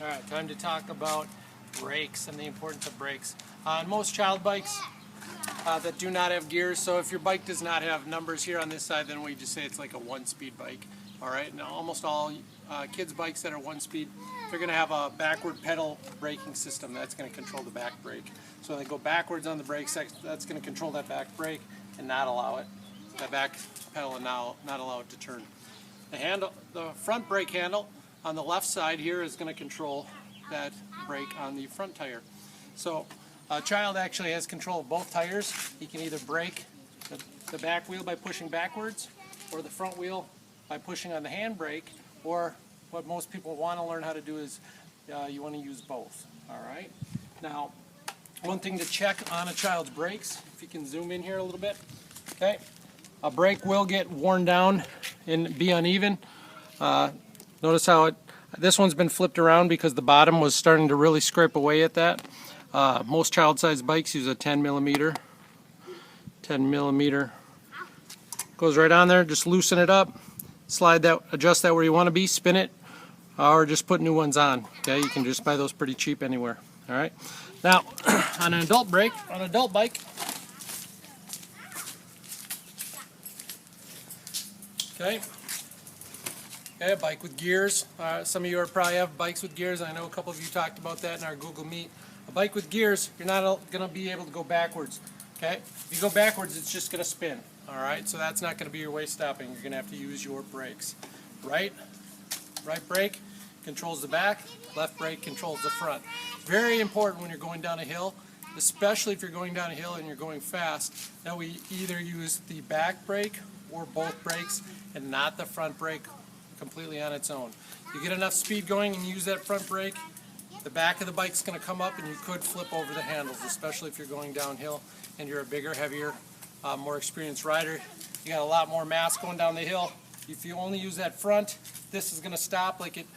Alright, time to talk about brakes and the importance of brakes. On most child bikes that do not have gears, so if your bike does not have numbers here on this side, then we just say it's like a one-speed bike. Alright, now almost all kids' bikes that are one-speed, they're going to have a backward pedal braking system that's going to control the back brake. So they go backwards on the brakes, that's going to control that back brake and not allow it, that back pedal, and now not allow it to turn. The front brake handle on the left side here is going to control that brake on the front tire. So a child actually has control of both tires. He can either brake the back wheel by pushing backwards, or the front wheel by pushing on the handbrake, or what most people want to learn how to do is you want to use both. Alright? Now, one thing to check on a child's brakes, if you can zoom in here a little bit. Okay, a brake will get worn down and be uneven. Notice how this one's been flipped around because the bottom was starting to really scrape away at that. Most child-sized bikes use a 10 millimeter. Goes right on there. Just loosen it up, slide that, adjust that where you want to be, spin it, or just put new ones on. Okay, you can just buy those pretty cheap anywhere. All right. Now, on an adult bike, okay, a bike with gears. Some of you probably have bikes with gears. I know a couple of you talked about that in our Google Meet. A bike with gears, you're not going to be able to go backwards. Okay, if you go backwards, it's just going to spin. All right, so that's not going to be your way stopping. You're going to have to use your brakes. Right brake controls the back. Left brake controls the front. Very important when you're going down a hill, especially if you're going down a hill and you're going fast, that we either use the back brake or both brakes and not the front brake completely on its own. You get enough speed going and use that front brake, the back of the bike's going to come up and you could flip over the handles, especially if you're going downhill and you're a bigger, heavier, more experienced rider. You got a lot more mass going down the hill. If you only use that front, this is going to stop like it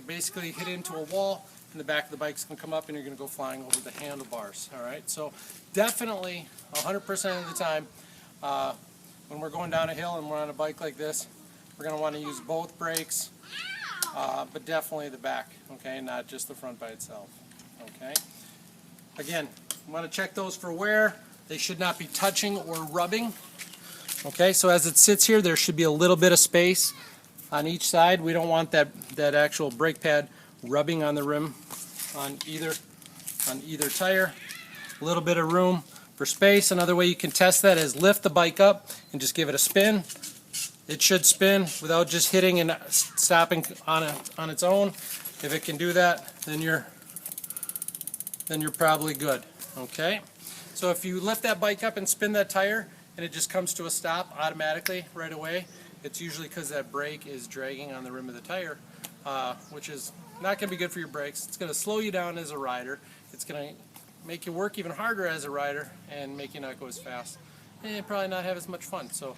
basically hit into a wall, and the back of the bike's going to come up and you're going to go flying over the handlebars. Alright, so definitely 100% of the time when we're going down a hill and we're on a bike like this, we're going to want to use both brakes, but definitely the back, okay, not just the front by itself. Okay. Again, you want to check those for wear. They should not be touching or rubbing. Okay, so as it sits here, there should be a little bit of space on each side. We don't want that actual brake pad rubbing on the rim on either tire. A little bit of room for space. Another way you can test that is lift the bike up and just give it a spin. It should spin without just hitting and stopping on its own. If it can do that, then you're probably good. Okay? So if you lift that bike up and spin that tire and it just comes to a stop automatically right away, it's usually because that brake is dragging on the rim of the tire, which is not going to be good for your brakes. It's going to slow you down as a rider. It's going to make you work even harder as a rider and make you not go as fast. And you probably not have as much fun. So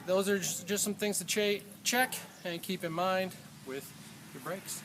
those are just some things to check and keep in mind with your brakes.